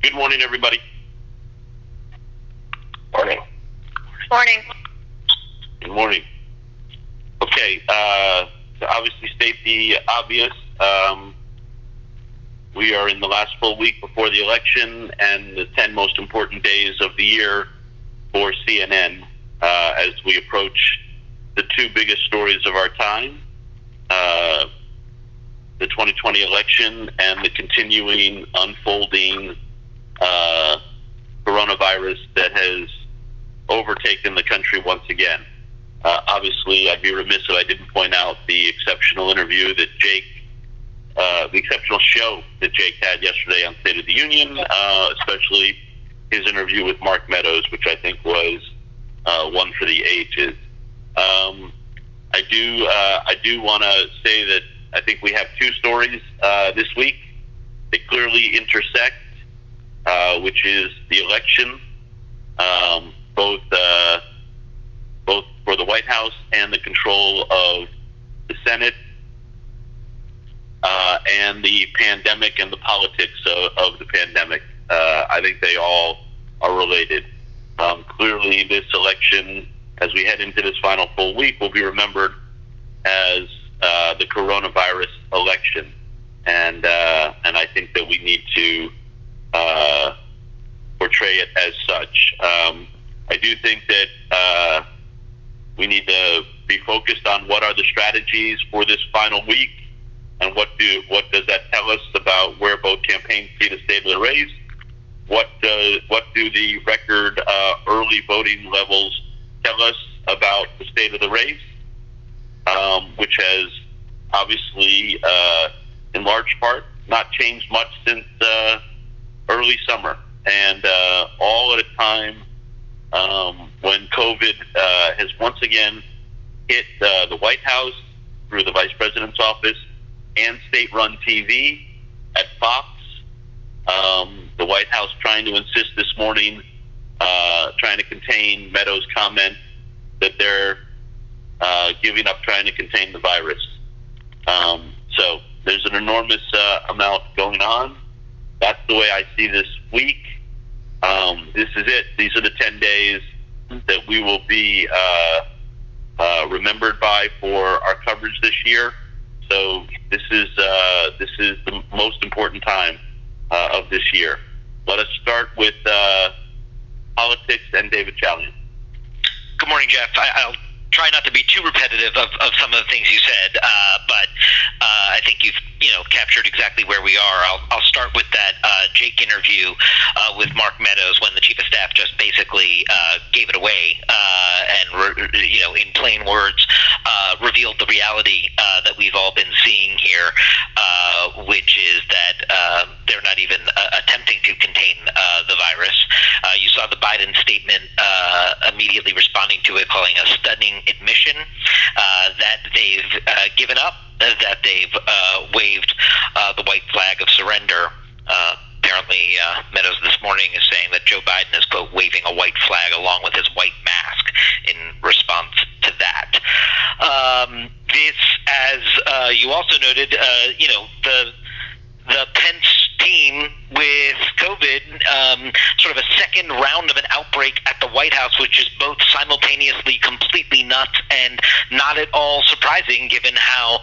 Good morning, everybody. Morning. Morning. Good morning. Okay, to obviously state the obvious, we are in the last full week before the election and the 10 most important days of the year for CNN as we approach the two biggest stories of our time, the 2020 election and the continuing unfolding coronavirus that has overtaken the country once again. Obviously, I'd be remiss if I didn't point out the exceptional interview that the exceptional show that Jake had yesterday on State of the Union, especially his interview with Mark Meadows, which I think was one for the ages. I do want to say that I think we have two stories this week that clearly intersect, which is the election, both for the White House and the control of the Senate, and the pandemic and the politics of the pandemic. I think they all are related. Clearly, this election, as we head into this final full week, will be remembered as the coronavirus election, and I think that we need to portray it as such. I do think that we need to be focused on what are the strategies for this final week, and what does that tell us about where both campaigns see the state of the race. What do the record early voting levels tell us about the state of the race, which has obviously, in large part, not changed much since early summer, and all at a time when COVID has once again hit the White House through the Vice President's office and state-run TV at Fox. The White House trying to insist this morning, trying to contain Meadows' comment that they're giving up trying to contain the virus. So there's an enormous amount going on. That's the way I see this week. This is it. These are the 10 days that we will be remembered by for our coverage this year. So this is the most important time of this year. Let us start with politics and David Chalian. Good morning, Jeff. I'll try not to be too repetitive of some of the things you said, but I think you've captured exactly where we are. I'll start with that Jake interview with Mark Meadows when the chief of staff just basically gave it away and in plain words revealed the reality that we've all been seeing here, which is that they're not even attempting to contain the virus. You saw the Biden statement immediately responding to it, calling a stunning admission that they've given up, that they've waved the white flag of surrender. Apparently, Meadows this morning is saying that Joe Biden is, quote, waving a white flag along with his white mask in response to that. This, as you also noted, the Pence team with COVID, sort of a second round of an outbreak at the White House, which is both simultaneously completely nuts and not at all surprising given how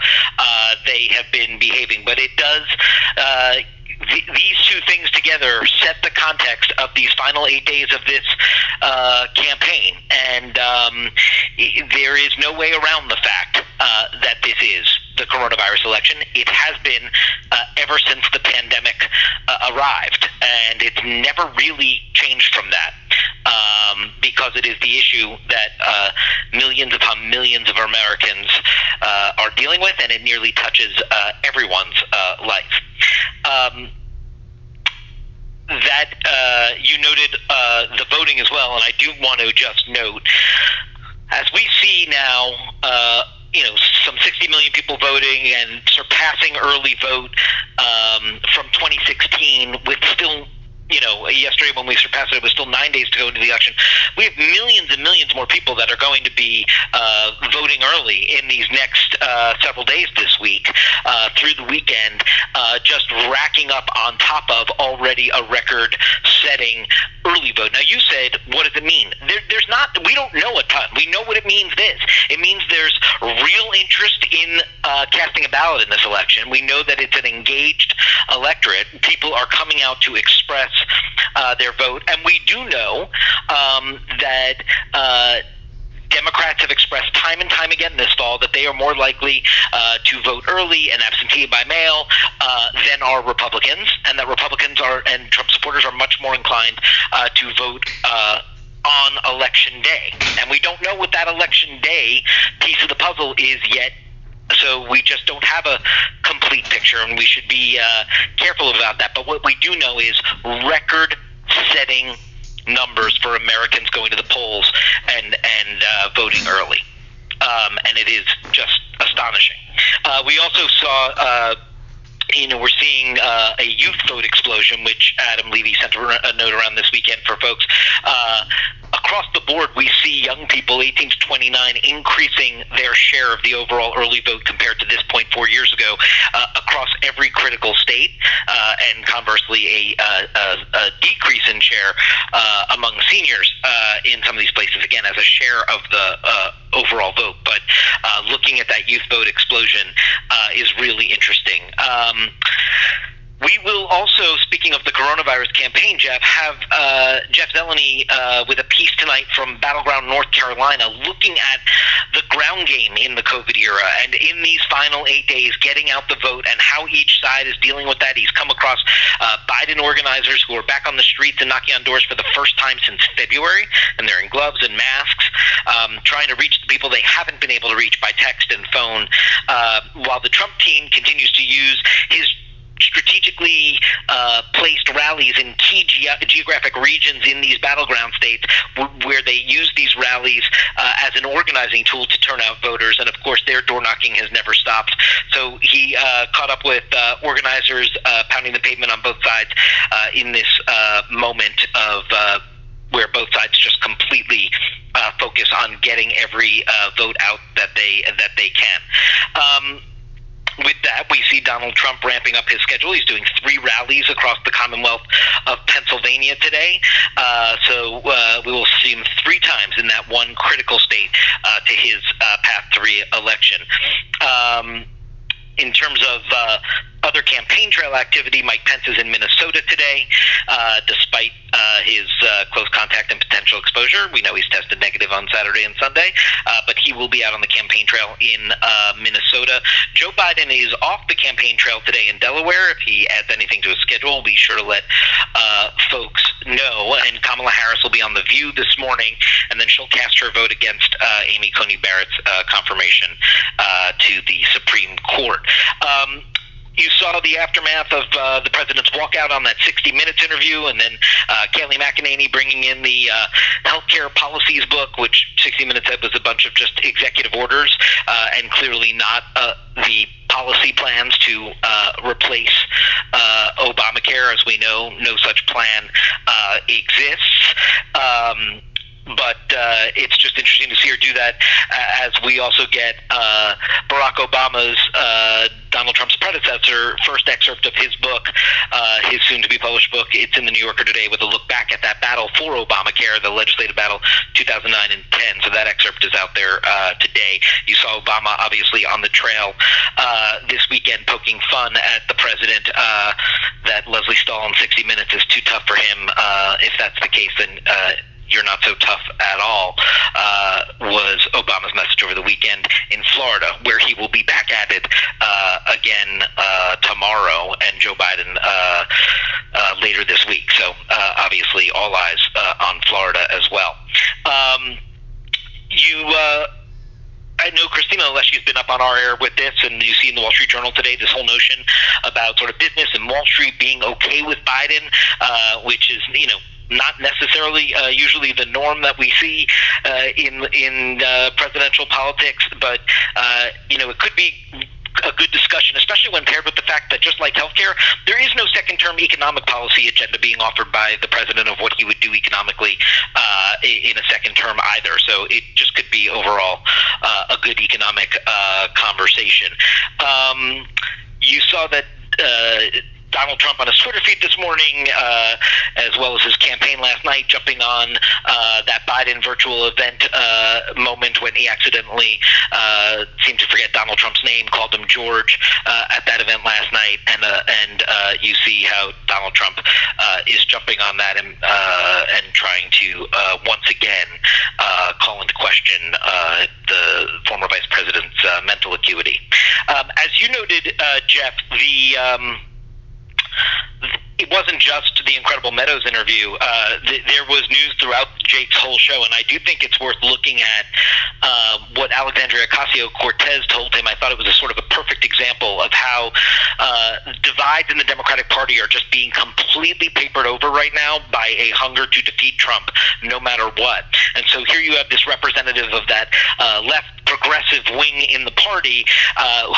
they have been behaving. But it does... These two things together set the context of these final 8 days of this campaign, and there is no way around the fact that this is the coronavirus election. It has been ever since the pandemic arrived, and it's never really changed from that, because it is the issue that millions upon millions of Americans are dealing with, and it nearly touches everyone's life. That you noted the voting as well, and I do want to just note, as we see now, some 60 million people voting and surpassing early vote from 2016, with still yesterday when we surpassed it was still 9 days to go into the election. We have millions and millions more people that are going to be voting early in these next several days this week through the weekend, just racking up on top of already a record-setting early vote. Now, you said, what does it mean? We don't know a ton. We know what it means It means there's real interest in casting a ballot in this election. We know that it's an engaged electorate. People are coming out to express their vote. And we do know that Democrats have expressed time and time again this fall that they are more likely to vote early and absentee by mail than are Republicans, and that Republicans and Trump supporters are much more inclined to vote on Election Day. And we don't know what that Election Day piece of the puzzle is yet, so we just don't have a complete picture, and we should be careful about that. But what we do know is record-setting numbers for Americans going to the polls and voting early. And it is just astonishing. We also saw we're seeing a youth vote explosion, which Adam Levy sent a note around this weekend for folks. Across the board, we see young people, 18 to 29, increasing their share of the overall early vote compared to this point 4 years ago across every critical state, and conversely, a decrease in share among seniors in some of these places, again, as a share of the overall vote. But looking at that youth vote explosion is really interesting. We will also, speaking of the coronavirus campaign, Jeff, have Jeff Zeleny with a piece tonight from Battleground, North Carolina, looking at the ground game in the COVID era and in these final 8 days, getting out the vote and how each side is dealing with that. He's come across Biden organizers who are back on the streets and knocking on doors for the first time since February, and they're in gloves and masks, trying to reach the people they haven't been able to reach by text and phone, while the Trump team continues to use his strategically placed rallies in key geographic regions in these battleground states where they use these rallies as an organizing tool to turn out voters. And, of course, their door knocking has never stopped. So he caught up with organizers pounding the pavement on both sides in this moment of where both sides just completely focus on getting every vote out that they can. With that, we see Donald Trump ramping up his schedule. He's doing 3 rallies across the Commonwealth of Pennsylvania today. So we will see him 3 times in that one critical state to his path to re-election. In terms of other campaign trail activity, Mike Pence is in Minnesota today, despite his close contact and potential exposure. We know he's tested negative on Saturday and Sunday, but he will be out on the campaign trail in Minnesota. Joe Biden is off the campaign trail today in Delaware. If he adds anything to his schedule, we'll be sure to let folks know. And Kamala Harris will be on The View this morning, and then she'll cast her vote against Amy Coney Barrett's confirmation to the Supreme Court. You saw the aftermath of the president's walkout on that 60 Minutes interview, and then Kayleigh McEnany bringing in the healthcare policies book, which 60 Minutes said was a bunch of just executive orders and clearly not the policy plans to replace Obamacare. As we know, no such plan exists. But it's just interesting to see her do that as we also get Barack Obama's, Donald Trump's predecessor, first excerpt of his book, his soon-to-be published book. It's in the New Yorker today with a look back at that battle for Obamacare, the legislative battle 2009 and 10. So that excerpt is out there today. You saw Obama obviously on the trail this weekend poking fun at the president that Leslie Stahl in 60 Minutes is too tough for him. If that's the case, then you're not so tough at all, was Obama's message over the weekend in Florida, where he will be back at it again tomorrow, and Joe Biden later this week. So obviously all eyes on Florida as well. I know Christina Aleshi's been up on our air with this, and you see in the Wall Street Journal today this whole notion about sort of business and Wall Street being okay with Biden, which is, not necessarily usually the norm that we see in presidential politics, but it could be a good discussion, especially when paired with the fact that just like healthcare, there is no second-term economic policy agenda being offered by the president of what he would do economically in a second term either. So it just could be overall a good economic conversation. You saw that Donald Trump on his Twitter feed this morning, as well as his campaign last night, jumping on that Biden virtual event moment when he accidentally seemed to forget Donald Trump's name, called him George at that event last night, and you see how Donald Trump is jumping on that and trying to once again call into question the former vice president's mental acuity. As you noted, Jeff, it wasn't just the Incredible Meadows interview. There was news throughout Jake's whole show, and I do think it's worth looking at what Alexandria Ocasio-Cortez told him. I thought it was a sort of a perfect example of how divides in the Democratic Party are just being completely papered over right now by a hunger to defeat Trump no matter what. And so here you have this representative of that left progressive wing in the party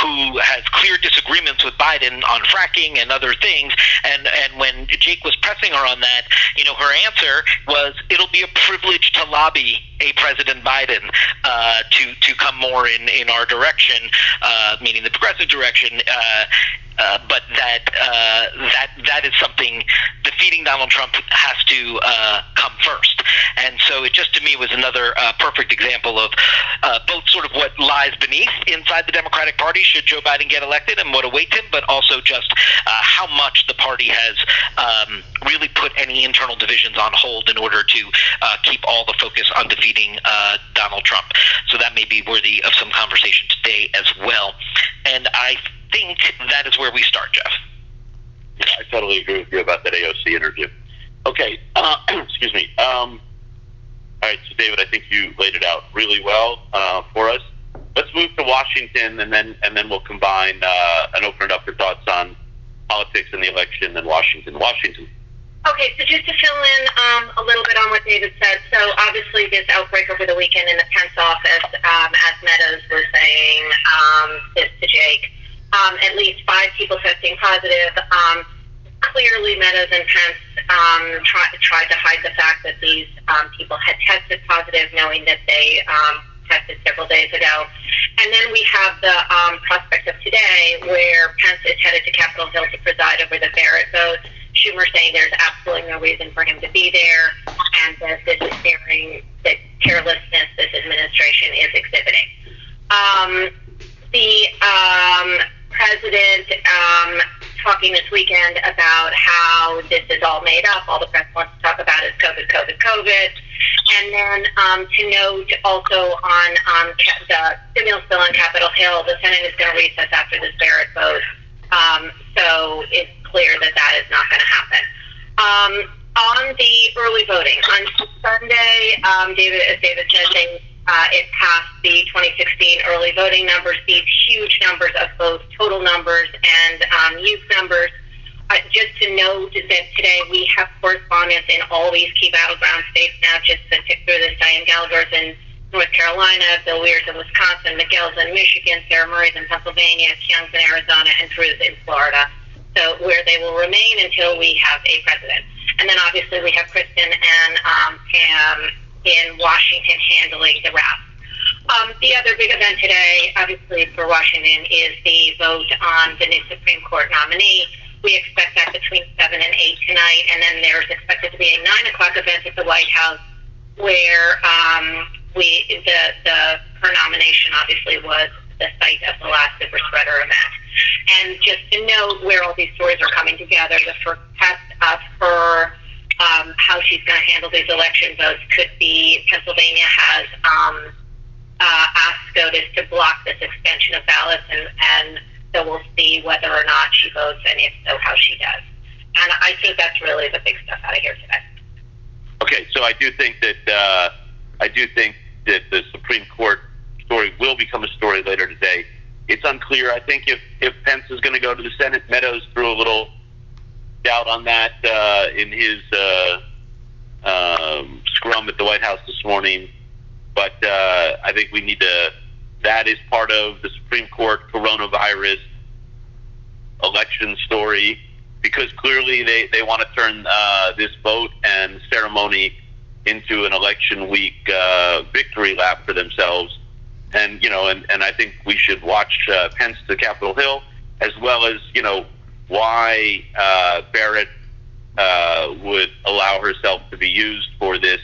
who has clear disagreements with Biden on fracking and other things, and when Jake was pressing her on that, her answer was, it'll be a privilege to lobby a President Biden to come more in our direction, meaning the progressive direction, but that is something defeating Donald Trump has to come first. And so it just, to me, was another perfect example of both sort of what lies beneath inside the Democratic Party should Joe Biden get elected and what awaits him, but also just how much the party has really put any internal divisions on hold in order to keep all the focus on defeating Donald Trump. So that may be worthy of some conversation today as well. And I think that is where we start, Jeff. Yeah, I totally agree with you about that AOC interview. Okay, excuse me. All right, so David, I think you laid it out really well for us. Let's move to Washington, and then we'll combine and open it up for thoughts on politics and the election in Washington. Okay, so just to fill in a little bit on what David said, so obviously this outbreak over the weekend in the Pence office, as Meadows was saying this to Jake, at least 5 people testing positive. Clearly, Meadows and Pence tried to hide the fact that these people had tested positive, knowing that they tested several days ago. And then we have the prospect of today, where Pence is headed to Capitol Hill to preside over the Barrett vote. Schumer saying there's absolutely no reason for him to be there, and that this is sharing the carelessness this administration is exhibiting. The president talking this weekend about how this is all made up. All the press wants to talk about is COVID. And then to note also on the stimulus bill on Capitol Hill, the Senate is going to recess after this Barrett vote. So it's clear that is not going to happen. On the early voting, on Sunday, as David said, it passed the 2016 early voting numbers, these huge numbers of both total numbers and youth numbers. Just to note that today we have correspondents in all these key battleground states now, just to tick through this. Diane Gallagher's in North Carolina, Bill Weir's in Wisconsin, Miguel's in Michigan, Sarah Murray's in Pennsylvania, Young's in Arizona, and Drew's in Florida. So where they will remain until we have a president. And then obviously we have Kristen and Pam in Washington handling the rest. The other big event today, obviously for Washington, is the vote on the new Supreme Court nominee. We expect that between 7 and 8 tonight, and then there's expected to be a 9 o'clock event at the White House where her nomination obviously was the site of the last super spreader event. And just to note where all these stories are coming together, the first test of her how she's going to handle these election votes could be Pennsylvania has asked SCOTUS to block this extension of ballots, and so we'll see whether or not she votes, and if so, how she does. And I think that's really the big stuff out of here today. Okay, so I do think that the Supreme Court story will become a story later today. It's unclear. I think if Pence is going to go to the Senate, Meadows threw a little doubt on that in his scrum at the White House this morning. But I think we need to that is part of the Supreme Court coronavirus election story, because clearly they want to turn this vote and ceremony into an election week victory lap for themselves. And, and I think we should watch Pence to Capitol Hill, as well as, why Barrett would allow herself to be used for this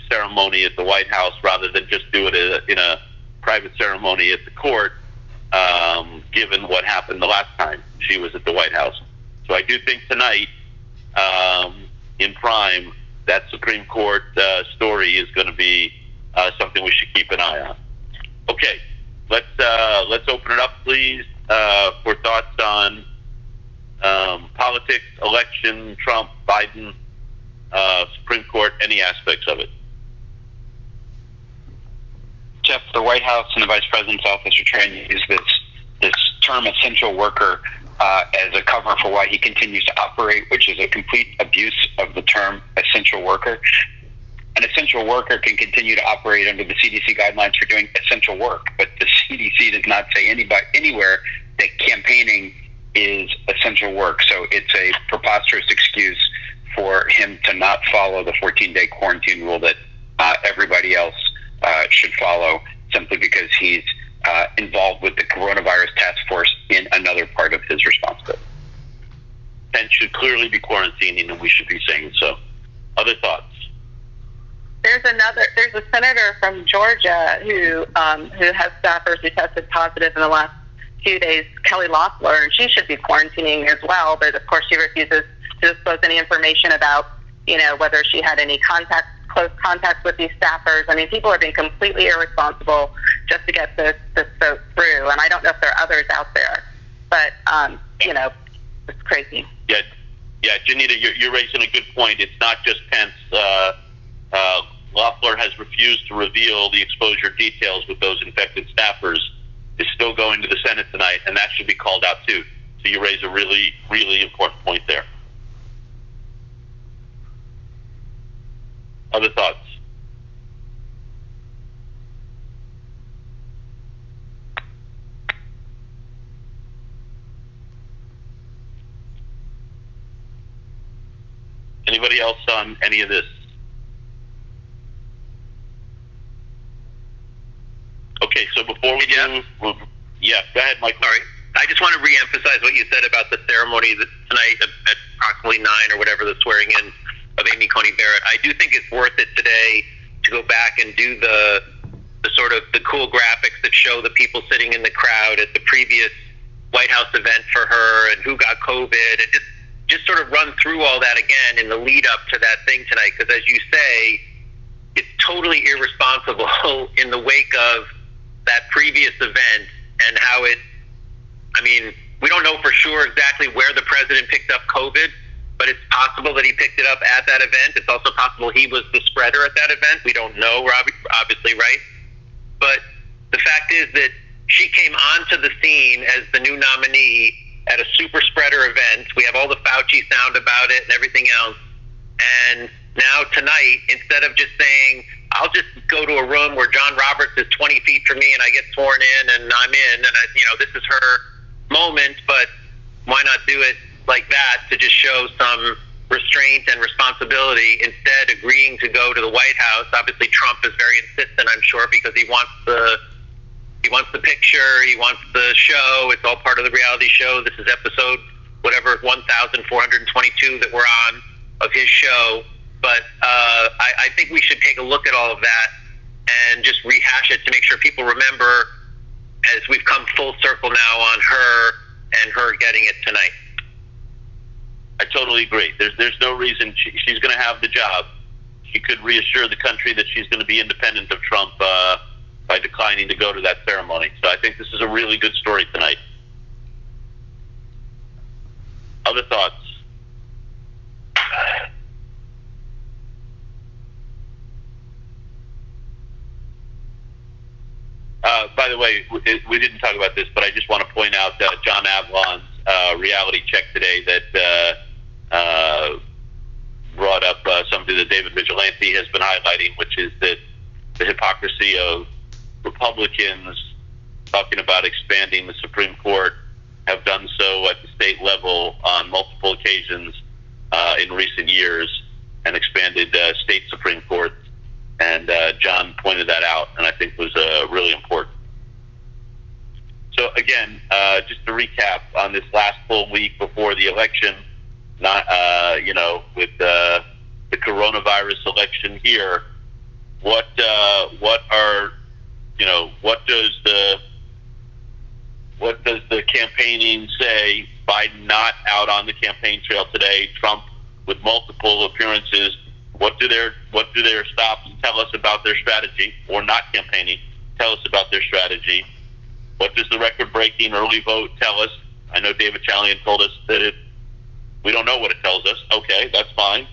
ceremony at the White House rather than just do it in a private ceremony at the court, given what happened the last time she was at the White House. So I do think tonight, in prime, that Supreme Court story is going to be something we should keep an eye on. Okay, let's open it up, please, for thoughts on politics, election, Trump, Biden, Supreme Court, any aspects of it. Jeff, the White House and the Vice President's office are trying to use this term essential worker as a cover for why he continues to operate, which is a complete abuse of the term essential worker. An essential worker can continue to operate under the CDC guidelines for doing essential work, but the CDC does not say anywhere that campaigning is essential work. So it's a preposterous excuse for him to not follow the 14-day quarantine rule that everybody else should follow, simply because he's involved with the coronavirus task force in another part of his responsibility. Pence should clearly be quarantining, and we should be saying so. Other thoughts? There's a senator from Georgia who has staffers who tested positive in the last few days, Kelly Loeffler, and she should be quarantining as well, but of course she refuses to disclose any information about, whether she had any close contact with these staffers. I mean, people are being completely irresponsible just to get this vote through, and I don't know if there are others out there, but, it's crazy. Yeah, Janita, you're raising a good point. It's not just Pence. Loeffler has refused to reveal the exposure details with those infected staffers. Is still going to the Senate tonight, and that should be called out too. So you raise a really, really important point there. Other thoughts? Anybody else on any of this? Okay, so before we go ahead, Mike. Sorry. I just want to reemphasize what you said about the ceremony tonight at approximately 9 or whatever, the swearing in of Amy Coney Barrett. I do think it's worth it today to go back and do the sort of the cool graphics that show the people sitting in the crowd at the previous White House event for her and who got COVID, and just sort of run through all that again in the lead up to that thing tonight. Because as you say, it's totally irresponsible in the wake of that previous event and how we don't know for sure exactly where the president picked up COVID, but it's possible that he picked it up at that event. It's also possible he was the spreader at that event. We don't know, obviously, right? But the fact is that she came onto the scene as the new nominee at a super spreader event. We have all the Fauci sound about it and everything else. And now tonight, instead of just saying, I'll just go to a room where John Roberts is 20 feet from me and I get sworn in and I'm in, and this is her moment, but why not do it like that to just show some restraint and responsibility, instead agreeing to go to the White House? Obviously Trump is very insistent, I'm sure, because he wants the picture, he wants the show. It's all part of the reality show. This is episode 1422 that we're on of his show. But I think we should take a look at all of that and just rehash it to make sure people remember, as we've come full circle now on her and her getting it tonight. I totally agree. There's no reason she's going to have the job. She could reassure the country that she's going to be independent of Trump by declining to go to that ceremony. So I think this is a really good story tonight. Other thoughts? By the way, we didn't talk about this, but I just want to point out John Avlon's reality check today that brought up something that David Vigilante has been highlighting, which is that the hypocrisy of Republicans talking about expanding the Supreme Court have done so at the state level on multiple occasions in recent years and expanded state Supreme Courts. And John pointed that out, and I think was really important. So again, just to recap on this last full week before the election, not with the coronavirus election here, what does the campaigning say? Biden not out on the campaign trail today. Trump with multiple appearances. What do their stops tell us about their strategy, or not campaigning? Tell us about their strategy. What does the record-breaking early vote tell us? I know David Chalian told us that we don't know what it tells us. Okay, that's fine.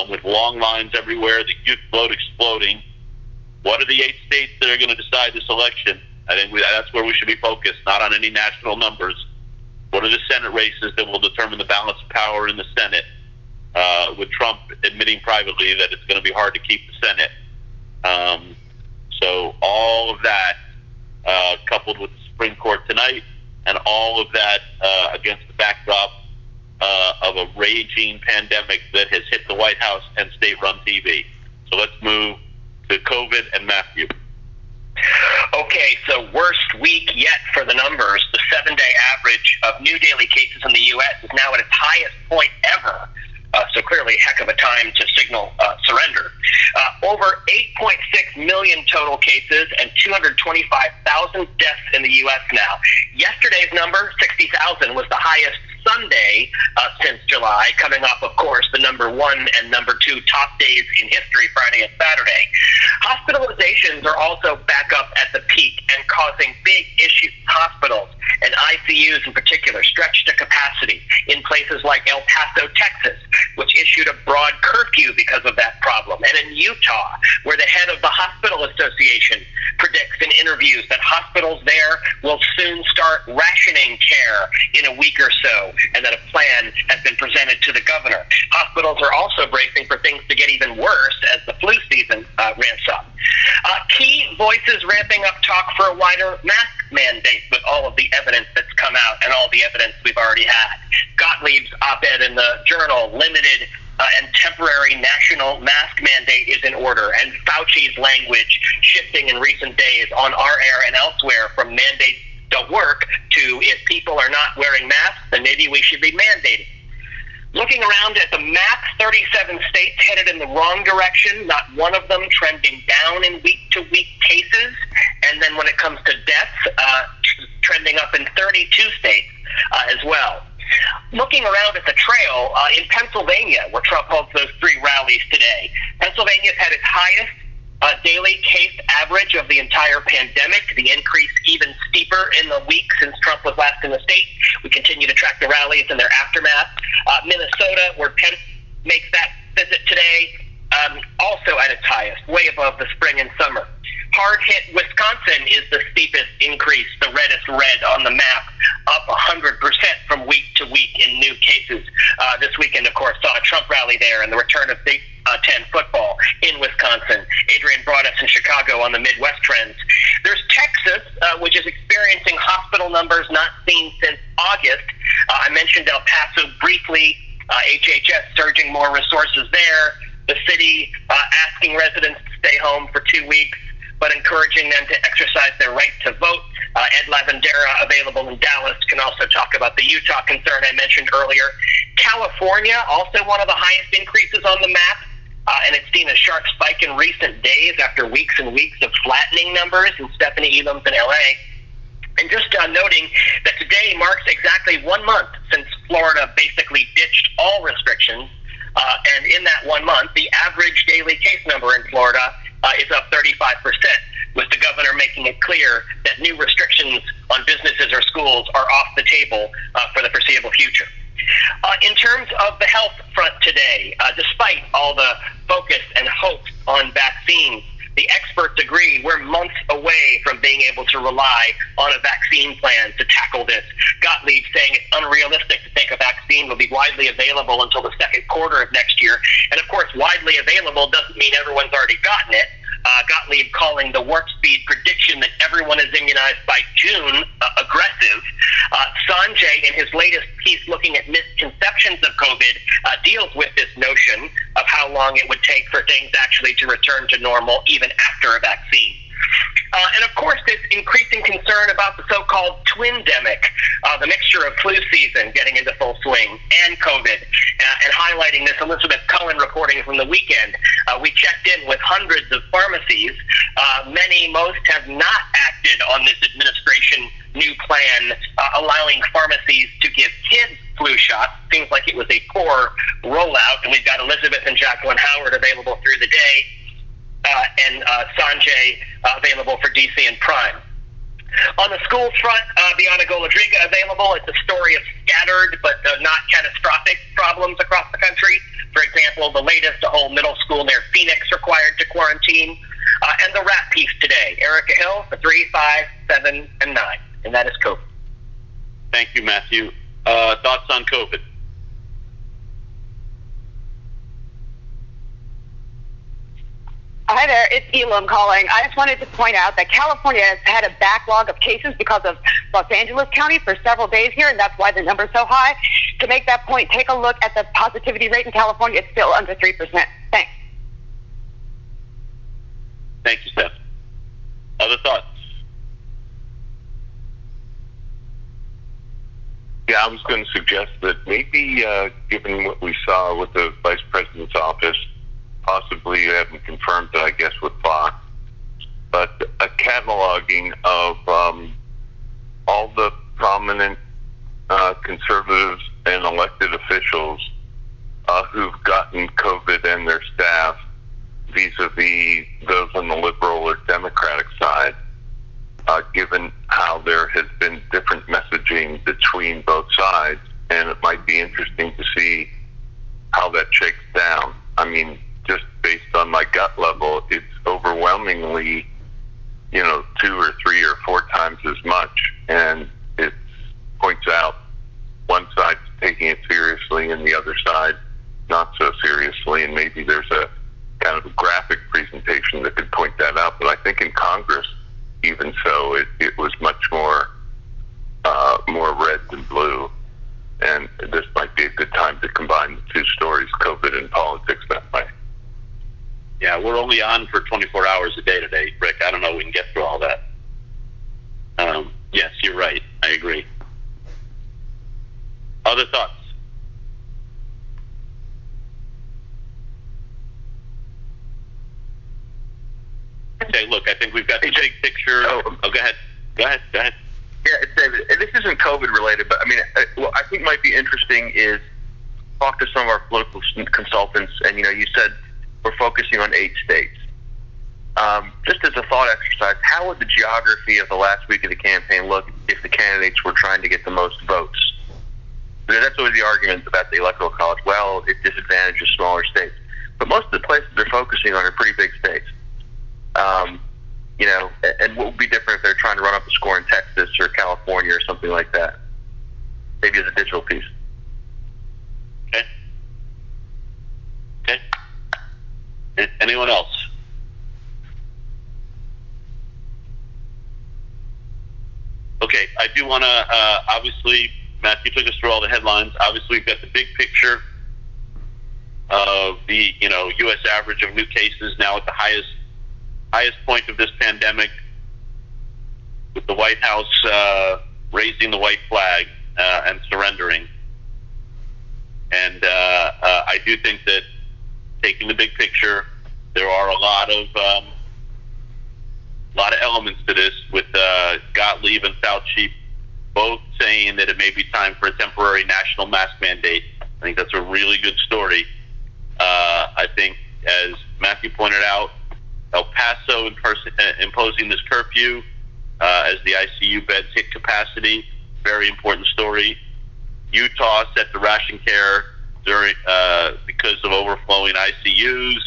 With long lines everywhere, the youth vote exploding. What are the 8 states that are going to decide this election? I think that's where we should be focused, not on any national numbers. What are the Senate races that will determine the balance of power in the Senate? With Trump admitting privately that it's going to be hard to keep the Senate. So all of that, coupled with the Supreme Court tonight, and all of that against the backdrop of a raging pandemic that has hit the White House and state-run TV. So let's move to COVID and Matthew. Okay, so worst week yet for the numbers. The 7-day average of new daily cases in the U.S. is now at its highest point ever. So clearly a heck of a time to signal surrender. Over 8.6 million total cases and 225,000 deaths in the U.S. now. Yesterday's number, 60,000, was the highest Sunday since July, coming off, of course, the number 1 and number 2 top days in history, Friday and Saturday. Hospitalizations are also back up at the peak and causing big issues. Hospitals and ICUs in particular stretched to capacity in places like El Paso, Texas, which issued a broad curfew because of that problem. And in Utah, where the head of the Hospital Association predicts in interviews that hospitals there will soon start rationing care in a week or so, and that a plan has been presented to the governor. Hospitals are also bracing for things to get even worse as the flu season ramps up. Key voices ramping up talk for a wider mask mandate with all of the evidence that's come out and all the evidence we've already had. Gottlieb's op-ed in the Journal, limited and temporary national mask mandate is in order, and Fauci's language shifting in recent days on our air and elsewhere from mandates don't work to if people are not wearing masks, then maybe we should be mandating. Looking around at the map, 37 states headed in the wrong direction, not one of them trending down in week-to-week cases. And then when it comes to deaths, trending up in 32 states as well. Looking around at the trail, in Pennsylvania, where Trump holds those 3 rallies today, Pennsylvania's had its highest daily case average of the entire pandemic. The increase even steeper in the week since Trump was last in the state. We continue to track the rallies and their aftermath. Minnesota, where Pence makes that visit today, also at its highest, way above the spring and summer. Hard-hit Wisconsin is the steepest increase, the reddest red on the map, up 100% from week to week in new cases. This weekend, of course, saw a Trump rally there and the return of Big Ten football in Wisconsin. Adrian brought us in Chicago on the Midwest trends. There's Texas, which is experiencing hospital numbers not seen since August. I mentioned El Paso briefly, HHS surging more resources there. The city asking residents to stay home for 2 weeks, but encouraging them to exercise their right to vote. Ed Lavandera, available in Dallas, can also talk about the Utah concern I mentioned earlier. California, also one of the highest increases on the map, and it's seen a sharp spike in recent days after weeks and weeks of flattening numbers, and Stephanie Elam's in L.A. And just noting that today marks exactly 1 month since Florida basically ditched all restrictions, and in that 1 month, the average daily case number in Florida is up 35%, with the governor making it clear that new restrictions on businesses or schools are off the table for the foreseeable future. In terms of the health front today, despite all the focus and hopes on vaccines, the experts agree we're months away from being able to rely on a vaccine plan to tackle this. Gottlieb saying it's unrealistic to think a vaccine will be widely available until the second quarter of next year. And of course, widely available doesn't mean everyone's already gotten it. Gottlieb calling the warp speed prediction that everyone is immunized by June aggressive. Sanjay, in his latest piece looking at misconceptions of COVID, deals with this notion of how long it would take for things actually to return to normal even after a vaccine. And of course, this increasing concern about the so-called twindemic, the mixture of flu season getting into full swing and COVID, and highlighting this Elizabeth Cohen reporting from the weekend. We checked in with hundreds of pharmacies. Most have not acted on this administration new plan, allowing pharmacies to give kids flu shots. Seems like it was a poor rollout, and we've got Elizabeth and Jacqueline Howard available through the day, and Sanjay available for DC and Prime. On the schools front, Biana Goladriga available. It's a story of scattered but not catastrophic problems across the country. For example, the latest, a whole middle school near Phoenix required to quarantine. And the wrap piece today, Erica Hill for 3, 5, 7, and 9. And that is COVID. Thank you, Matthew. Thoughts on COVID? Hi there, it's Elam calling. I just wanted to point out that California has had a backlog of cases because of Los Angeles County for several days here, and that's why the number's so high. To make that point, take a look at the positivity rate in California. It's still under 3%. Thanks. Thank you, Steph. Other thoughts? Yeah, I was going to suggest that maybe, given what we saw with the Vice President's office, possibly you haven't confirmed it, I guess, with Fox, but a cataloging of all the prominent conservatives and elected officials who've gotten COVID and their staff vis-a-vis those on the liberal or Democratic side, given how there has been different messaging between both sides, and it might be interesting to see how that shakes down. I mean, just based on my gut level, it's overwhelmingly, 2 or 3 or 4 times as much, and it points out one side's taking it seriously and the other side not so seriously, and maybe there's a kind of a graphic presentation that could point that out. But I think in Congress, even so, it was much more red than blue, and this might be a good time to combine the two stories, COVID and politics, that way. Yeah, we're only on for 24 hours a day today, Rick. I don't know if we can get through all that. Yes, you're right. I agree. Other thoughts? Okay, look, I think we've got the big picture. Oh, go ahead. Go ahead. Yeah, it's David. This isn't COVID related, but I mean, what I think might be interesting is talk to some of our political consultants, and you said we're focusing on 8 states. Just as a thought exercise, how would the geography of the last week of the campaign look if the candidates were trying to get the most votes? Because that's always the argument about the Electoral College. Well, it disadvantages smaller states. But most of the places they're focusing on are pretty big states. And what would be different if they're trying to run up a score in Texas or California or something like that? Maybe as a digital piece. Okay. Anyone else? Okay, I do want to, obviously, Matthew took us through all the headlines. Obviously, we've got the big picture of the, U.S. average of new cases now at the highest point of this pandemic, with the White House raising the white flag and surrendering. And I do think that, taking the big picture, there are a lot of elements to this, with Gottlieb and Fauci both saying that it may be time for a temporary national mask mandate. I think that's a really good story. I think, as Matthew pointed out, El Paso imposing this curfew as the ICU beds hit capacity, very important story. Utah set to ration care because of overflowing ICUs,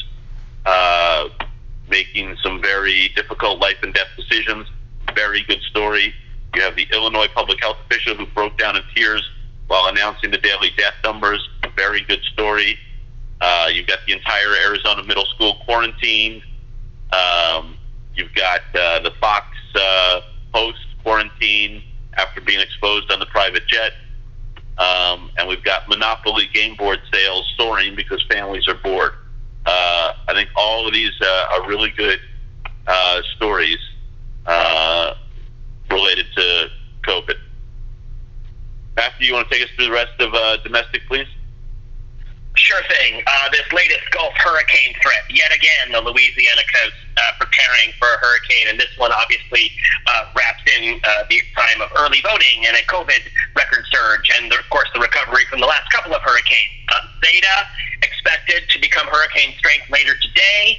making some very difficult life and death decisions. Very good story. You have the Illinois public health official who broke down in tears while announcing the daily death numbers. Very good story. You've got the entire Arizona middle school quarantined. You've got the Fox host quarantine after being exposed on the private jet. And we've got Monopoly game board sales soaring because families are bored. I think all of these are really good stories related to COVID. Matthew, you want to take us through the rest of domestic, please? Sure thing. This latest Gulf hurricane threat, yet again, the Louisiana coast preparing for a hurricane, and this one obviously wraps in the time of early voting and a COVID record surge, and of course the recovery from the last couple of hurricanes. Zeta expected to become hurricane strength later today,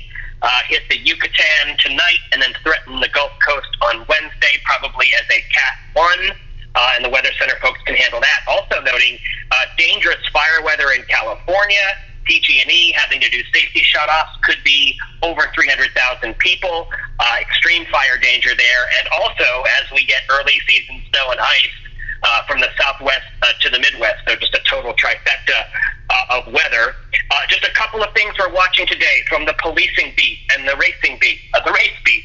hit the Yucatan tonight, and then threaten the Gulf Coast on Wednesday, probably as a Cat 1. And the Weather Center folks can handle that. Also noting dangerous fire weather in California. PG&E having to do safety shutoffs, could be over 300,000 people. Extreme fire danger there. And also, as we get early season snow and ice from the southwest to the Midwest, so just a total trifecta of weather. Just a couple of things we're watching today from the policing beat and the racing beat, the race beat.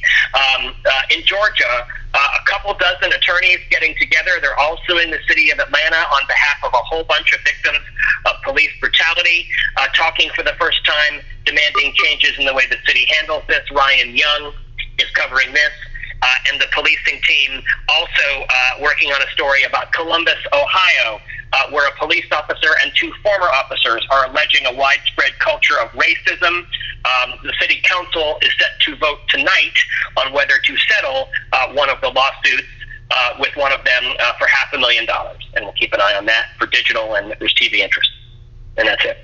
In Georgia, a couple dozen attorneys getting together. They're all suing the city of Atlanta on behalf of a whole bunch of victims of police brutality, talking for the first time, demanding changes in the way the city handles this. Ryan Young is covering this. And the policing team also working on a story about Columbus, Ohio, where a police officer and two former officers are alleging a widespread culture of racism. The city council is set to vote tonight on whether to settle one of the lawsuits with one of them for $500,000. And we'll keep an eye on that for digital and if there's TV interest. And that's it.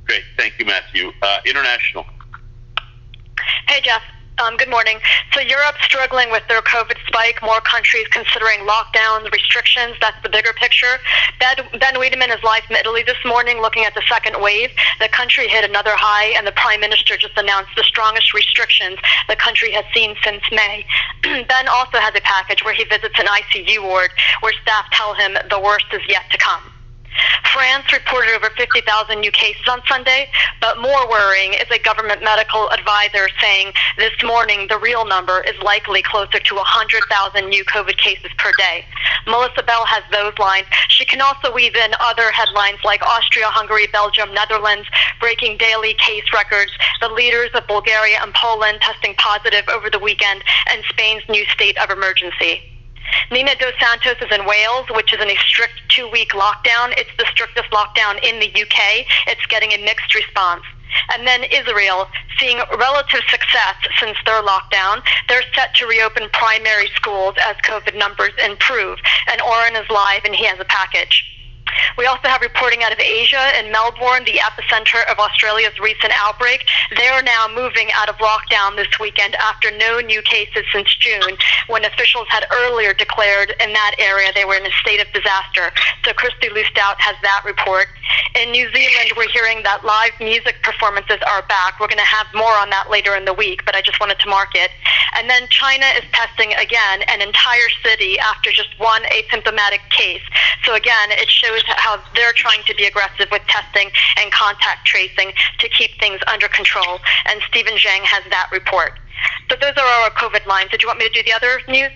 Great. Thank you, Matthew. International. Hey, Jeff. Good morning. So Europe's struggling with their COVID spike. More countries considering lockdowns, restrictions. That's the bigger picture. Ben Wiedemann is live from Italy this morning looking at the second wave. The country hit another high, and the Prime Minister just announced the strongest restrictions the country has seen since May. Ben also has a package where he visits an ICU ward where staff tell him the worst is yet to come. France reported over 50,000 new cases on Sunday, but more worrying is a government medical advisor saying this morning the real number is likely closer to 100,000 new COVID cases per day. Melissa Bell has those lines. She can also weave in other headlines like Austria, Hungary, Belgium, Netherlands breaking daily case records, the leaders of Bulgaria and Poland testing positive over the weekend, and Spain's new state of emergency. Nina Dos Santos is in Wales, which is in a strict 2-week lockdown. It's the strictest lockdown in the UK. It's getting a mixed response. And then Israel, seeing relative success since their lockdown. They're set to reopen primary schools as COVID numbers improve. And Oren is live, and he has a package. We also have reporting out of Asia. In Melbourne, the epicenter of Australia's recent outbreak. They're now moving out of lockdown this weekend after no new cases since June, when officials had earlier declared in that area they were in a state of disaster. So Christy Lustout has that report. In New Zealand, we're hearing that live music performances are back. We're going to have more on that later in the week, but I just wanted to mark it. And then China is testing again an entire city after just one asymptomatic case. So again, it shows how they're trying to be aggressive with testing and contact tracing to keep things under control. And Stephen Zhang has that report. So those are our COVID lines. Did you want me to do the other news?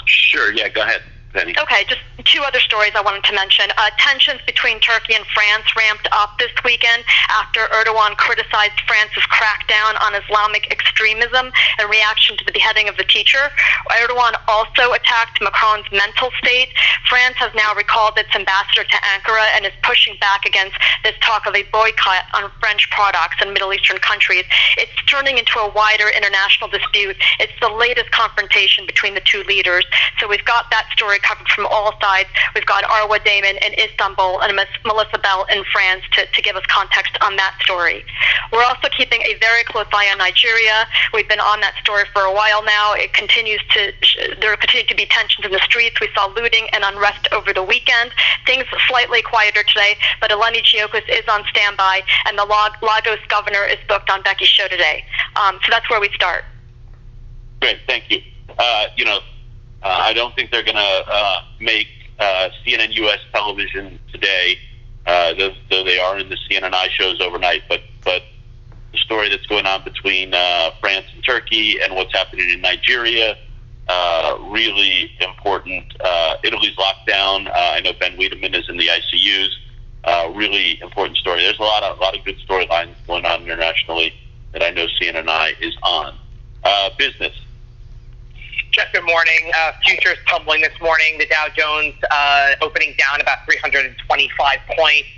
Sure, yeah, go ahead, Penny. Okay, just two other stories I wanted to mention. Tensions between Turkey and France ramped up this weekend after Erdogan criticized France's crackdown on Islamic extremism in reaction to the beheading of the teacher. Erdogan also attacked Macron's mental state. France has now recalled its ambassador to Ankara and is pushing back against this talk of a boycott on French products in Middle Eastern countries. It's turning into a wider international dispute. It's the latest confrontation between the two leaders. So we've got that story covered from all sides. We've got Arwa Damon in Istanbul and Melissa Bell in France to give us context on that story. We're also keeping a very close eye on Nigeria. We've been on that story for a while now. There continue to be tensions in the streets. We saw looting and unrest over the weekend. Things slightly quieter today, but Eleni Giokos is on standby, and the Lagos governor is booked on Becky's show today. So that's where we start. Great, thank you. I don't think they're going to make CNN U.S. television today, though they are in the CNNI shows overnight. But the story that's going on between France and Turkey and what's happening in Nigeria. Really important. Italy's lockdown. I know Ben Wiedemann is in the ICUs. Really important story. There's a lot of good storylines going on internationally that I know CNNI is on. Business. Jeff, good morning. Futures tumbling this morning. The Dow Jones opening down about 325 points.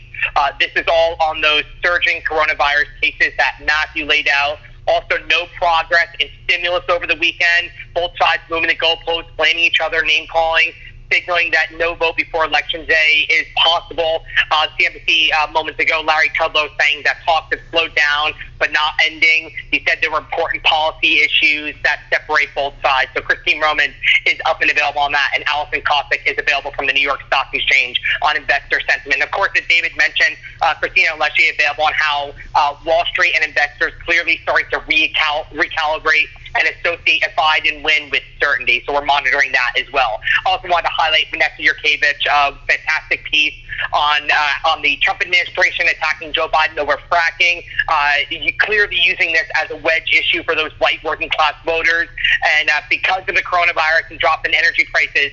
This is all on those surging coronavirus cases that Matthew laid out. Also, no progress in stimulus over the weekend. Both sides moving the goalposts, blaming each other, name-calling, signaling that no vote before Election Day is possible. CNBC moments ago, Larry Kudlow saying that talks have slowed down but not ending. He said there were important policy issues that separate both sides. So Christine Roman is up and available on that, and Allison Cossack is available from the New York Stock Exchange on investor sentiment. Of course, as David mentioned, Christina Alessi available on how Wall Street and investors clearly starting to recalibrate and associate a Biden win with certainty. So we're monitoring that as well. Also wanted to highlight Vanessa Yurkevich, fantastic piece on the Trump administration attacking Joe Biden over fracking, clearly using this as a wedge issue for those white working class voters. And because of the coronavirus and drop in energy prices,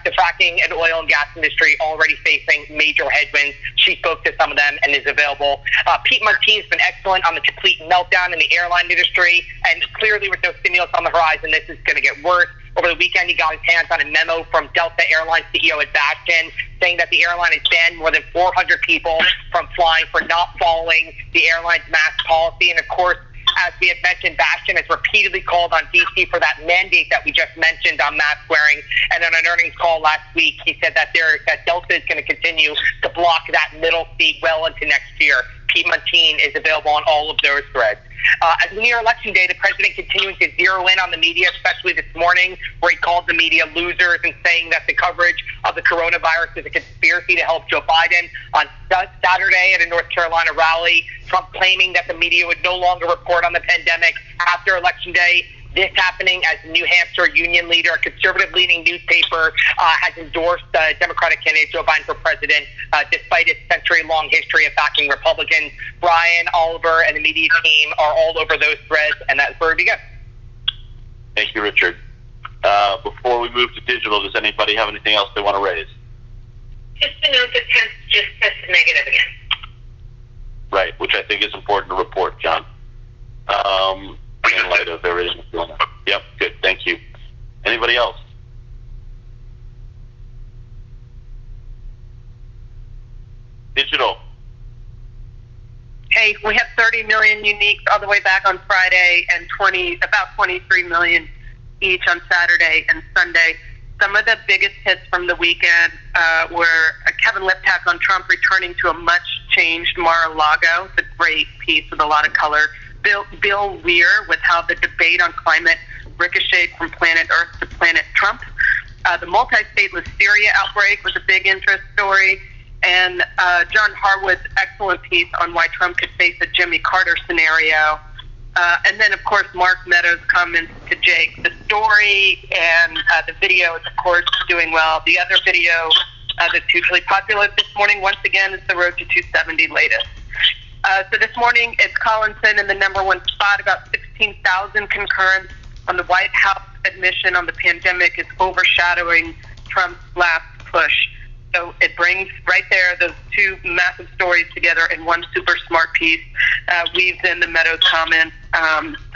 the fracking and oil and gas industry already facing major headwinds. She spoke to some of them and is available. Pete Martine's been excellent on the complete meltdown in the airline industry, and clearly with no stimulus on the horizon, this is going to get worse. Over the weekend, he got his hands on a memo from Delta Airlines CEO Ed Bastian saying that the airline has banned more than 400 people from flying for not following the airline's mask policy. And of course, as we have mentioned, Bastian has repeatedly called on D.C. for that mandate that we just mentioned on mask wearing. And on an earnings call last week, he said that Delta is going to continue to block that middle seat well into next year. Pete Martine is available on all of those threads. As we near Election Day, the president continuing to zero in on the media, especially this morning, where he called the media losers and saying that the coverage of the coronavirus is a conspiracy to help Joe Biden. On Saturday at a North Carolina rally, Trump claiming that the media would no longer report on the pandemic after Election Day. This happening as New Hampshire union leader, a conservative-leaning newspaper, has endorsed Democratic candidate Joe Biden for president, despite its century-long history of backing Republicans. Brian, Oliver, and the media team are all over those threads, and that's where we begin. Thank you, Richard. Before we move to digital, does anybody have anything else they want to raise? Just to note that Pence just tested negative again. Right, which I think is important to report, John. In light of everything that's going on. Yep, good, thank you. Anybody else? Digital. Hey, we have 30 million uniques all the way back on Friday and about 23 million each on Saturday and Sunday. Some of the biggest hits from the weekend were Kevin Liptak on Trump returning to a much-changed Mar-a-Lago. It's a great piece with a lot of color. Bill Weir with how the debate on climate ricocheted from planet Earth to planet Trump. The multi-state listeria outbreak was a big interest story. And John Harwood's excellent piece on why Trump could face a Jimmy Carter scenario. And then, of course, Mark Meadows' comments to Jake. The story and the video is, of course, doing well. The other video that's hugely popular this morning, once again, is the Road to 270 latest. So this morning, it's Collinson in the number one spot. About 16,000 concurrence on the White House admission on the pandemic is overshadowing Trump's last push. So it brings right there those two massive stories together in one super smart piece, weaves in the Meadows comments.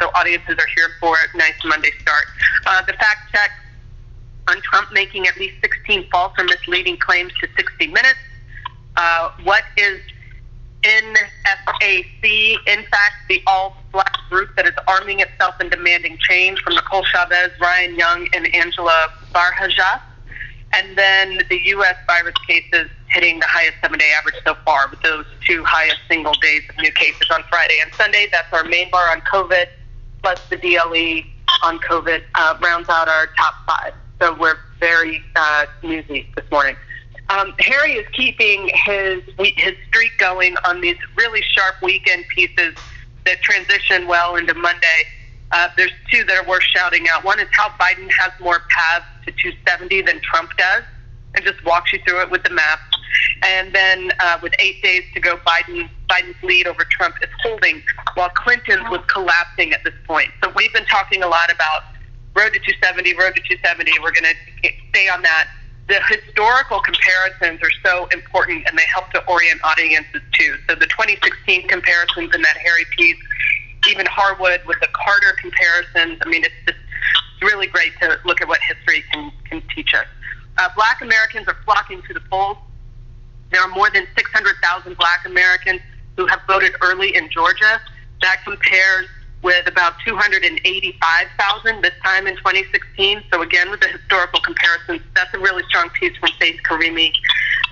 So audiences are here for it. Nice Monday start. The fact check on Trump making at least 16 false or misleading claims to 60 Minutes. What is NFAC, in fact, the all-black group that is arming itself and demanding change, from Nicole Chavez, Ryan Young, and Angela Barhajas. And then the U.S. virus cases hitting the highest 7-day average so far, with those two highest single days of new cases on Friday and Sunday. That's our main bar on COVID, plus the DLE on COVID rounds out our top five. So we're very newsy this morning. Harry is keeping his streak going on these really sharp weekend pieces that transition well into Monday. There's two that are worth shouting out. One is how Biden has more paths to 270 than Trump does, and just walks you through it with the map. And then with 8 days to go, Biden Biden's lead over Trump is holding, while Clinton's was collapsing at this point. So we've been talking a lot about road to 270, road to 270. We're going to stay on that. The historical comparisons are so important, and they help to orient audiences too. So the 2016 comparisons in that Harry piece, even Harwood with the Carter comparisons. I mean, it's just really great to look at what history can teach us. Black Americans are flocking to the polls. There are more than 600,000 Black Americans who have voted early in Georgia. That compares with about 285,000 this time in 2016. So again, with the historical comparisons, that's a really strong piece from Faith Karimi,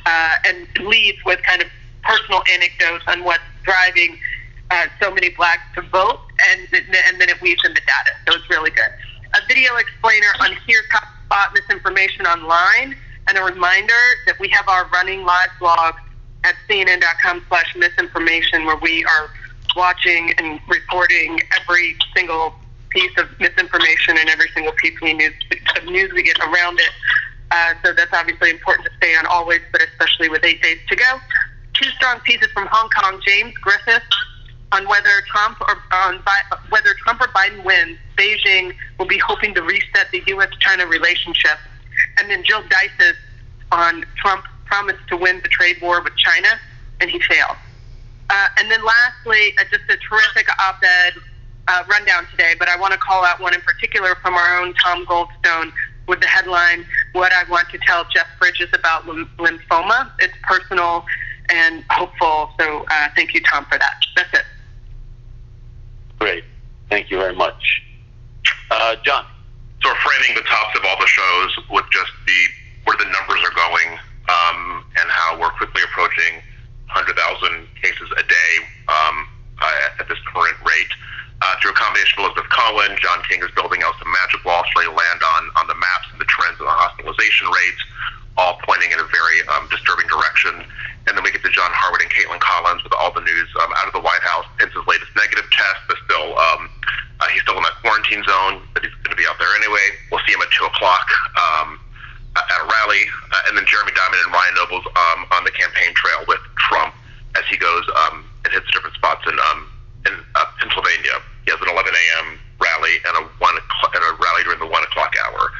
and leads with kind of personal anecdotes on what's driving so many Blacks to vote, and then it weaves in the data. So it's really good. A video explainer on here's how to spot misinformation online, and a reminder that we have our running live blog at cnn.com/misinformation, where we are watching and reporting every single piece of misinformation and every single piece of news we get around it. So that's obviously important to stay on always, but especially with 8 days to go. Two strong pieces from Hong Kong. James Griffith on whether Trump or Biden wins, Beijing will be hoping to reset the U.S.-China relationship. And then Jill Dice's on Trump promised to win the trade war with China, and he failed. And then lastly, just a terrific op-ed rundown today, but I want to call out one in particular from our own Tom Goldstone with the headline, What I Want to Tell Jeff Bridges About Lymphoma. It's personal and hopeful, so thank you, Tom, for that. That's it. Great. Thank you very much. John? So we're framing the tops of all the shows with just where the numbers are going, and how we're quickly approaching 100,000 cases a day at this current rate. Through a combination of Elizabeth Cohen, John King is building out some magic walls to really land on the maps and the trends of the hospitalization rates, all pointing in a very disturbing direction. And then we get to John Harwood and Caitlin Collins with all the news out of the White House. Pence's latest negative test, but still, he's still in that quarantine zone, but he's going to be out there anyway. We'll see him at 2 o'clock at a rally. And then Jeremy Diamond and Ryan Nobles on the campaign trail with Trump as he goes and hits different spots in Pennsylvania. He has an 11 a.m. rally and a rally during the 1 o'clock hour.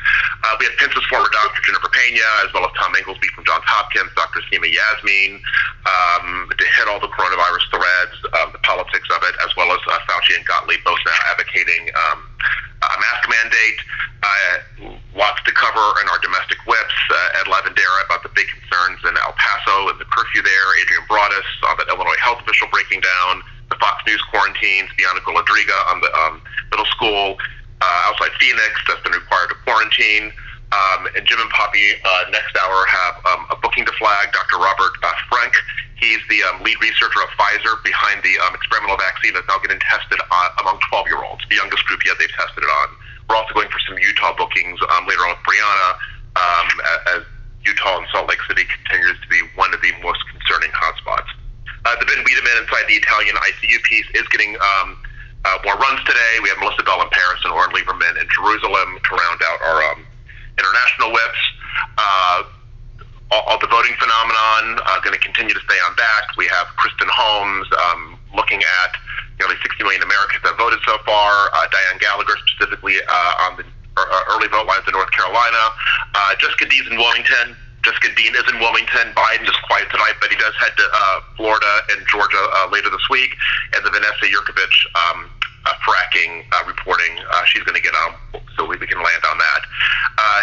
We had Pence's former doctor, Jennifer Pena, as well as Tom Inglesby from Johns Hopkins, Dr. Seema Yasmin, to hit all the coronavirus threads, the politics of it, as well as Fauci and Gottlieb both now advocating a mask mandate. Lots to cover in our domestic whips. Ed Lavendera about the big concerns in El Paso and the curfew there. Adrian Broadus on the Illinois health official breaking down. The Fox News quarantines. Bianca Goladriga on the middle school outside Phoenix that's been required to quarantine. And Jim and Poppy next hour have a booking to flag. Dr. Robert Frank. He's the lead researcher of Pfizer behind the experimental vaccine that's now getting tested among 12-year-olds, the youngest group yet they've tested it on. We're also going for some Utah bookings later on with Brianna, as Utah and Salt Lake City continues to be one of the most concerning hotspots. The Ben Wiedemann inside the Italian ICU piece is getting more runs today. We have Melissa Bell in Paris and Oren Lieberman in Jerusalem to round out our international whips. All the voting phenomenon going to continue to stay on back. We have Kristen Holmes looking at nearly 60 million Americans that voted so far. Diane Gallagher specifically on the early vote lines in North Carolina. Jessica Dean is in Wilmington. Biden is quiet tonight, but he does head to Florida and Georgia later this week. And the Vanessa Yurkovich fracking reporting, she's going to get on, so we can land on that.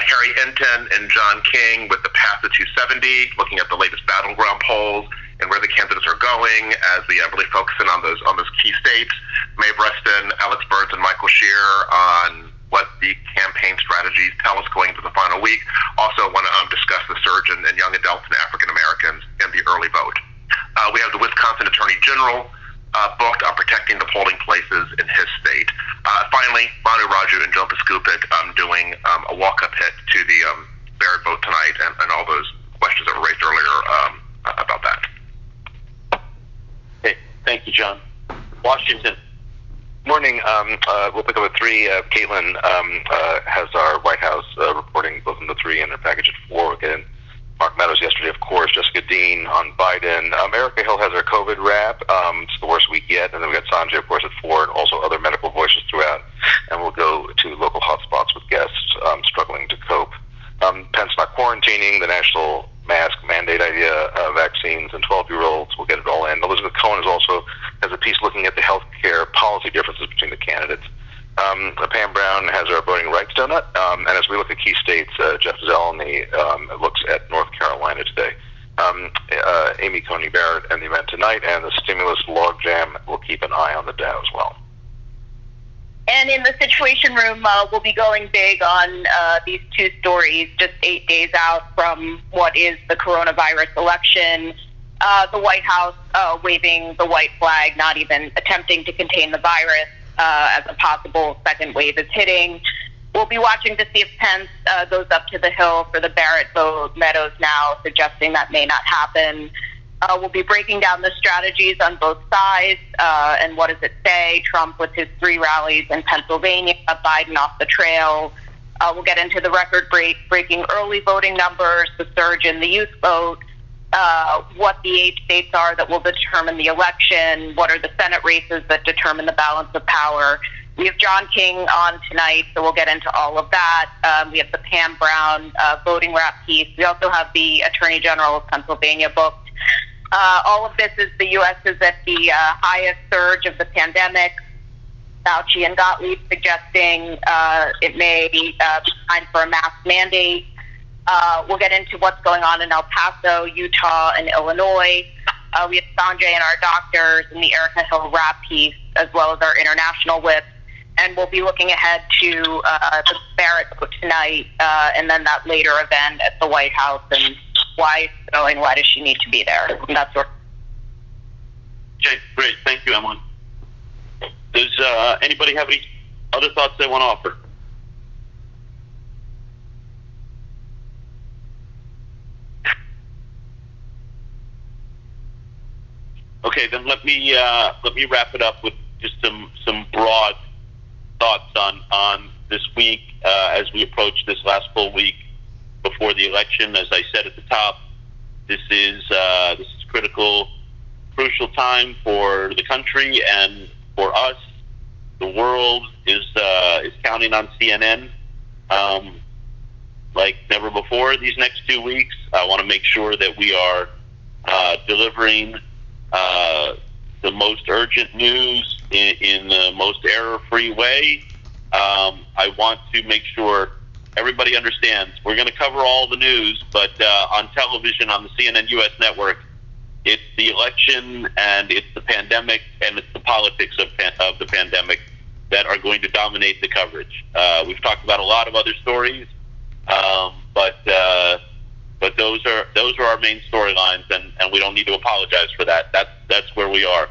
Harry Enten and John King with the path to 270, looking at the latest battleground polls and where the candidates are going as they really focusing on those key states. Mae Breston, Alex Burns, and Michael Scheer on what the campaign strategies tell us going into the final week. Also want to discuss the surge in young adults and African Americans in the early vote. We have the Wisconsin Attorney General booked on protecting the polling places in his state. Finally, Manu Raju and Joe Paskupic doing a walk-up hit to the Barrett vote tonight and all those questions that were raised earlier about that. Okay, thank you, John. Washington. Morning. We'll pick up at 3. Caitlin has our White House reporting both in the 3 and their package at 4. We'll get Mark Meadows yesterday, of course, Jessica Dean on Biden. Erica Hill has her COVID rap. It's the worst week yet. And then we got Sanjay, of course, at 4, and also other medical voices throughout. And we'll go to local hotspots with guests struggling to cope. Pence not quarantining, the national mask mandate idea, vaccines, and 12-year-olds. We'll get it all in. Elizabeth Cohen has a piece looking at the healthcare policy differences between the candidates. Pam Brown has our voting rights donut, and as we look at key states, Jeff Zeleny looks at North Carolina today. Amy Coney Barrett and the event tonight, and the stimulus logjam. We'll keep an eye on the Dow as well. And in the Situation Room, we'll be going big on these two stories, just 8 days out from what is the coronavirus election. The White House waving the white flag, not even attempting to contain the virus as a possible second wave is hitting. We'll be watching to see if Pence goes up to the Hill for the Barrett vote. Meadows now suggesting that may not happen. We'll be breaking down the strategies on both sides and what does it say. Trump with his 3 rallies in Pennsylvania, Biden off the trail. We'll get into the record-breaking early voting numbers, the surge in the youth vote, what the 8 states are that will determine the election, what are the Senate races that determine the balance of power. We have John King on tonight, so we'll get into all of that. We have the Pam Brown voting wrap piece. We also have the Attorney General of Pennsylvania booked. All of this is the U.S. is at the highest surge of the pandemic. Fauci and Gottlieb suggesting it may be time for a mask mandate. We'll get into what's going on in El Paso, Utah, and Illinois. We have Sanjay and our doctors in the Erica Hill rap piece, as well as our international whip. And we'll be looking ahead to the Barrett vote tonight, and then that later event at the White House, and why it's going, why does she need to be there? And that's what. Okay, great. Thank you, Emily. Does anybody have any other thoughts they want to offer? Okay, then let me wrap it up with just some broad thoughts on this week as we approach this last full week before the election. As I said at the top, this is crucial time for the country and for us. The world is counting on CNN like never before these next 2 weeks. I want to make sure that we are delivering the most urgent news in the most error-free way. I want to make sure everybody understands we're going to cover all the news, but on television, on the CNN U.S. network, it's the election and it's the pandemic and it's the politics of the pandemic that are going to dominate the coverage. We've talked about a lot of other stories, but those are our main storylines, and we don't need to apologize for that. That's where we are.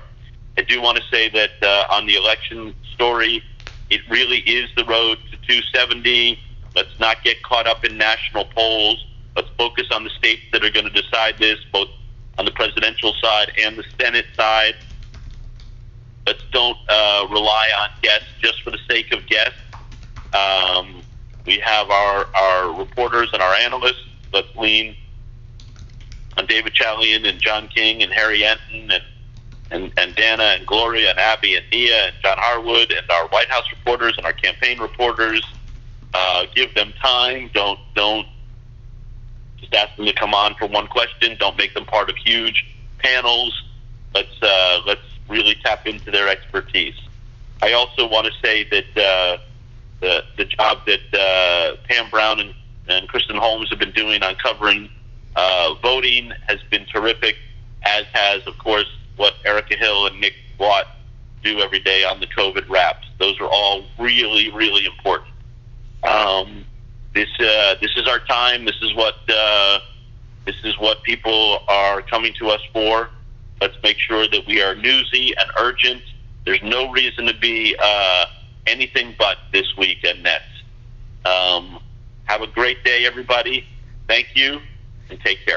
I do want to say that on the election story, it really is the road to 270. Let's not get caught up in national polls. Let's focus on the states that are going to decide this, both on the presidential side and the Senate side. Let's don't rely on guests just for the sake of guests. We have our reporters and our analysts. Let's lean on David Chalian and John King and Harry Enton and Dana and Gloria and Abby and Nia and John Harwood and our White House reporters and our campaign reporters. Give them time. Don't just ask them to come on for one question. Don't make them part of huge panels. Let's really tap into their expertise. I also want to say that the job that Pam Brown and Kristen Holmes have been doing on covering voting has been terrific, as has, of course, what Erica Hill and Nick Watt do every day on the COVID wraps. Those are all really, really important. This is our time. This is what people are coming to us for. Let's make sure that we are newsy and urgent. There's no reason to be anything but this week and next. Have a great day, everybody. Thank you, and take care.